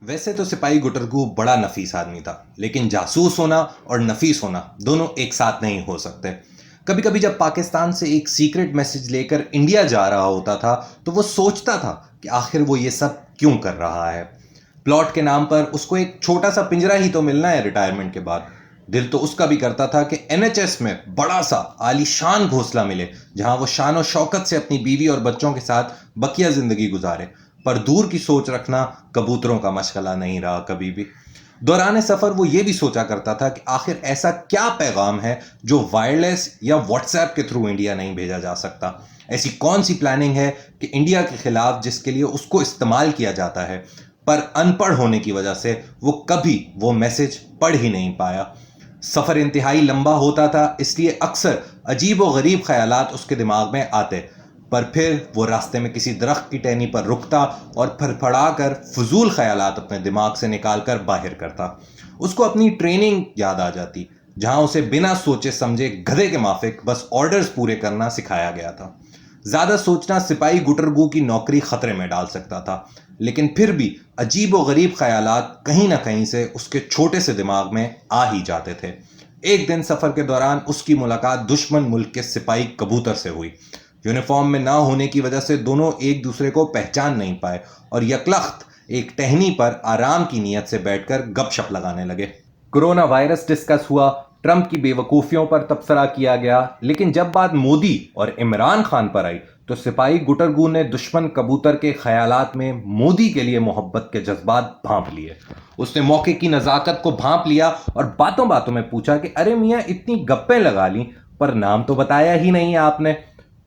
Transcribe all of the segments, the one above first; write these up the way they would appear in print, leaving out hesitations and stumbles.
ویسے تو سپاہی گٹرگو بڑا نفیس آدمی تھا، لیکن جاسوس ہونا اور نفیس ہونا دونوں ایک ساتھ نہیں ہو سکتے۔ کبھی کبھی جب پاکستان سے ایک سیکرٹ میسج لے کر انڈیا جا رہا ہوتا تھا تو وہ سوچتا تھا کہ آخر وہ یہ سب کیوں کر رہا ہے۔ پلاٹ کے نام پر اس کو ایک چھوٹا سا پنجرا ہی تو ملنا ہے ریٹائرمنٹ کے بعد۔ دل تو اس کا بھی کرتا تھا کہ NHS میں بڑا سا عالی شان گھونسلہ ملے جہاں وہ شان و شوکت سے اپنی بیوی اور بچوں کے ساتھ بقیہ زندگی گزارے، پر دور کی سوچ رکھنا کبوتروں کا مشغلہ نہیں رہا کبھی بھی۔ دوران سفر وہ یہ بھی سوچا کرتا تھا کہ آخر ایسا کیا پیغام ہے جو وائرلیس یا واٹس ایپ کے تھرو انڈیا نہیں بھیجا جا سکتا، ایسی کون سی پلاننگ ہے کہ انڈیا کے خلاف جس کے لیے اس کو استعمال کیا جاتا ہے، پر ان پڑھ ہونے کی وجہ سے وہ کبھی وہ میسج پڑھ ہی نہیں پایا۔ سفر انتہائی لمبا ہوتا تھا، اس لیے اکثر عجیب و غریب خیالات اس کے دماغ میں آتے، پر پھر وہ راستے میں کسی درخت کی ٹہنی پر رکتا اور پھڑپھڑا کر فضول خیالات اپنے دماغ سے نکال کر باہر کرتا۔ اس کو اپنی ٹریننگ یاد آ جاتی، جہاں اسے بنا سوچے سمجھے گدھے کے مافک بس آرڈرز پورے کرنا سکھایا گیا تھا۔ زیادہ سوچنا سپاہی گٹرگو کی نوکری خطرے میں ڈال سکتا تھا، لیکن پھر بھی عجیب و غریب خیالات کہیں نہ کہیں سے اس کے چھوٹے سے دماغ میں آ ہی جاتے تھے۔ ایک دن سفر کے دوران اس کی ملاقات دشمن ملک کے سپاہی کبوتر سے ہوئی۔ یونیفارم میں نہ ہونے کی وجہ سے دونوں ایک دوسرے کو پہچان نہیں پائے اور یکلخت ایک ٹہنی پر آرام کی نیت سے بیٹھ کر گپ شپ لگانے لگے۔ کرونا وائرس ڈسکس ہوا، ٹرمپ کی بے وقوفیوں پر تبصرہ کیا گیا، لیکن جب بات مودی اور عمران خان پر آئی تو سپاہی گٹرگو نے دشمن کبوتر کے خیالات میں مودی کے لیے محبت کے جذبات بھانپ لیے۔ اس نے موقع کی نزاکت کو بھانپ لیا اور باتوں باتوں میں پوچھا کہ ارے میاں اتنی گپیں لگا لیں پر نام تو بتایا ہی نہیں آپ نے۔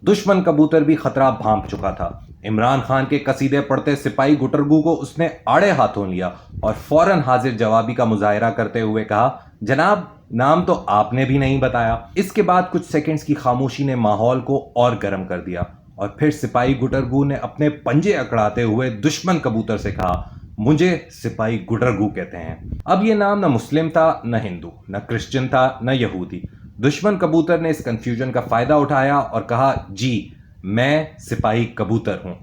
دشمن کبوتر بھی خطرہ بھانپ چکا تھا۔ عمران خان کے قصیدے پڑھتے سپاہی گٹرگو کو اس نے آڑے ہاتھوں لیا اور فوراً حاضر جوابی کا مظاہرہ کرتے ہوئے کہا، جناب نام تو آپ نے بھی نہیں بتایا۔ اس کے بعد کچھ سیکنڈز کی خاموشی نے ماحول کو اور گرم کر دیا اور پھر سپاہی گٹرگو نے اپنے پنجے اکڑاتے ہوئے دشمن کبوتر سے کہا، مجھے سپاہی گٹرگو کہتے ہیں۔ اب یہ نام نہ مسلم تھا، نہ ہندو، نہ کرسچن تھا، نہ یہودی۔ دشمن کبوتر نے اس کنفیوژن کا فائدہ اٹھایا اور کہا، جی میں سپاہی کبوتر ہوں۔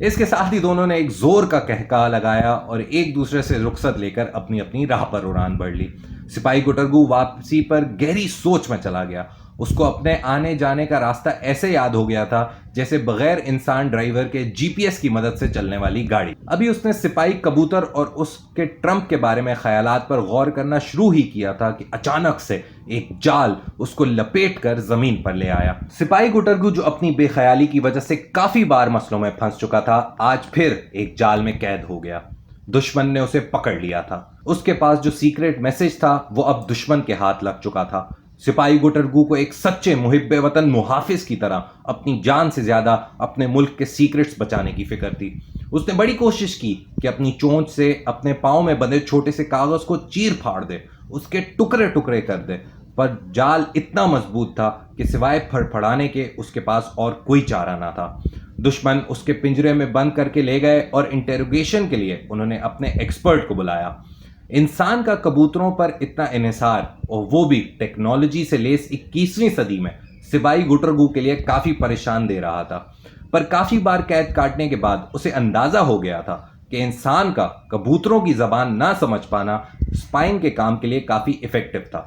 اس کے ساتھ ہی دونوں نے ایک زور کا کہکہا لگایا اور ایک دوسرے سے رخصت لے کر اپنی اپنی راہ پر اڑان بھر لی۔ سپاہی گٹرگو واپسی پر گہری سوچ میں چلا گیا۔ اس کو اپنے آنے جانے کا راستہ ایسے یاد ہو گیا تھا جیسے بغیر انسان ڈرائیور کے GPS کی مدد سے چلنے والی گاڑی۔ ابھی اس نے سپاہی کبوتر اور اس کے ٹرمپ کے بارے میں خیالات پر غور کرنا شروع ہی کیا تھا کہ اچانک سے ایک جال اس کو لپیٹ کر زمین پر لے آیا۔ سپاہی گٹرگو جو اپنی بے خیالی کی وجہ سے کافی بار مسئلوں میں پھنس چکا تھا، آج پھر ایک جال میں قید ہو گیا۔ دشمن نے اسے پکڑ لیا تھا۔ اس کے پاس جو سیکرٹ میسج تھا وہ اب دشمن کے ہاتھ لگ چکا تھا۔ سپاہی گٹرگو کو ایک سچے محب وطن محافظ کی طرح اپنی جان سے زیادہ اپنے ملک کے سیکرٹس بچانے کی فکر تھی۔ اس نے بڑی کوشش کی کہ اپنی چونچ سے اپنے پاؤں میں بندھے چھوٹے سے کاغذ کو چیر پھاڑ دے، اس کے ٹکڑے ٹکڑے کر دے، پر جال اتنا مضبوط تھا کہ سوائے پھڑپھڑانے کے اس کے پاس اور کوئی چارہ نہ تھا۔ دشمن اس کے پنجرے میں بند کر کے لے گئے اور انٹیروگیشن کے لیے انہوں نے اپنے ایکسپرٹ کو بلایا۔ انسان کا کبوتروں پر اتنا انحصار اور وہ بھی ٹیکنالوجی سے لیس 21ویں صدی میں سپاہی گٹرگو کے لیے کافی پریشان دے رہا تھا، پر کافی بار قید کاٹنے کے بعد اسے اندازہ ہو گیا تھا کہ انسان کا کبوتروں کی زبان نہ سمجھ پانا اسپائن کے کام کے لیے کافی ایفیکٹو تھا۔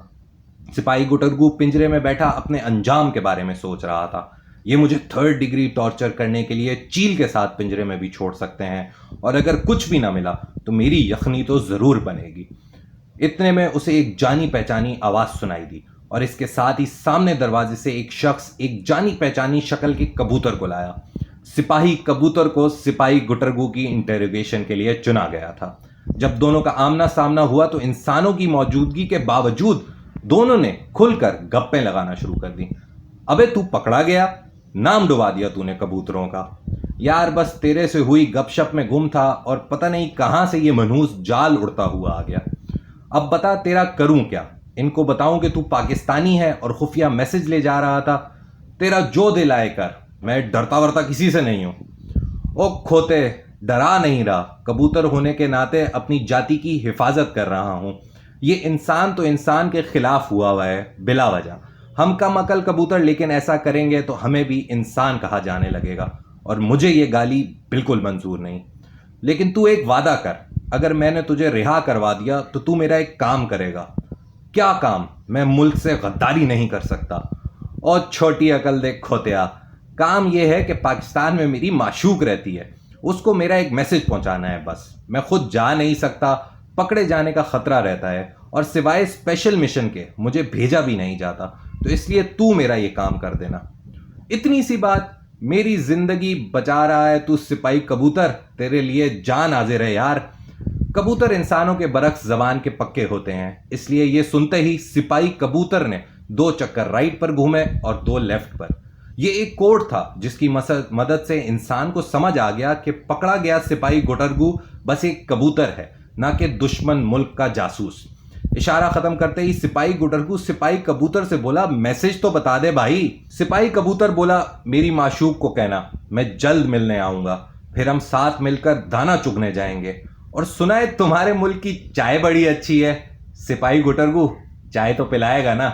سپاہی گٹرگو پنجرے میں بیٹھا اپنے انجام کے بارے میں سوچ رہا تھا، یہ مجھے 3rd ڈگری ٹارچر کرنے کے لیے چیل کے ساتھ پنجرے میں بھی چھوڑ سکتے ہیں، اور اگر کچھ بھی نہ ملا تو میری یخنی تو ضرور بنے گی۔ اتنے میں اسے ایک جانی پہچانی آواز سنائی دی اور اس کے ساتھ ہی سامنے دروازے سے ایک شخص ایک جانی پہچانی شکل کے کبوتر کو لایا۔ سپاہی کبوتر کو سپاہی گٹرگو کی انٹیروگیشن کے لیے چنا گیا تھا۔ جب دونوں کا آمنا سامنا ہوا تو انسانوں کی موجودگی کے باوجود دونوں نے کھل کر گپیں لگانا شروع کر دی۔ ابے تو پکڑا گیا، نام ڈبا دیا تو نے کبوتروں کا۔ یار بس تیرے سے ہوئی گپ شپ میں گم تھا اور پتہ نہیں کہاں سے یہ منحوس جال اڑتا ہوا آ گیا۔ اب بتا تیرا کروں کیا؟ ان کو بتاؤں کہ تو پاکستانی ہے اور خفیہ میسج لے جا رہا تھا؟ تیرا جو دل آئے کر، میں ڈرتا ورتا کسی سے نہیں ہوں۔ او کھوتے، ڈرا نہیں رہا، کبوتر ہونے کے ناطے اپنی جاتی کی حفاظت کر رہا ہوں۔ یہ انسان تو انسان کے خلاف ہوا ہے بلا وجہ۔ ہم کم عقل کبوتر لیکن ایسا کریں گے تو ہمیں بھی انسان کہا جانے لگے گا، اور مجھے یہ گالی بالکل منظور نہیں۔ لیکن تو ایک وعدہ کر، اگر میں نے تجھے رہا کروا دیا تو تو میرا ایک کام کرے گا. کیا کام؟ میں ملک سے غداری نہیں کر سکتا. اور چھوٹی عقل دیکھ کھوتیا، کام یہ ہے کہ پاکستان میں میری معشوق رہتی ہے، اس کو میرا ایک میسج پہنچانا ہے بس. میں خود جا نہیں سکتا، پکڑے جانے کا خطرہ رہتا ہے، اور سوائے اسپیشل مشن کے مجھے بھیجا بھی نہیں جاتا، تو اس لیے تو میرا یہ کام کر دینا. اتنی سی بات، میری زندگی بچا رہا ہے تو سپاہی کبوتر، تیرے لیے جان حاضر ہے یار. کبوتر انسانوں کے برعکس زبان کے پکے ہوتے ہیں، اس لیے یہ سنتے ہی سپاہی کبوتر نے 2 چکر رائٹ پر گھومے اور 2 لیفٹ پر. یہ ایک کوڈ تھا جس کی مدد سے انسان کو سمجھ آ گیا کہ پکڑا گیا سپاہی گٹرگو بس ایک کبوتر ہے، نہ کہ دشمن ملک کا جاسوس. اشارہ ختم کرتے ہی سپاہی گٹرگو سپاہی کبوتر سے بولا، میسج تو بتا دے بھائی. سپاہی کبوتر بولا، میری معشوق کو کہنا میں جلد ملنے آؤں گا، پھر ہم ساتھ مل کر دانا چگنے جائیں گے. اور سنا ہے تمہارے ملک کی چائے بڑی اچھی ہے. سپاہی گٹرگو چائے تو پلائے گا نا؟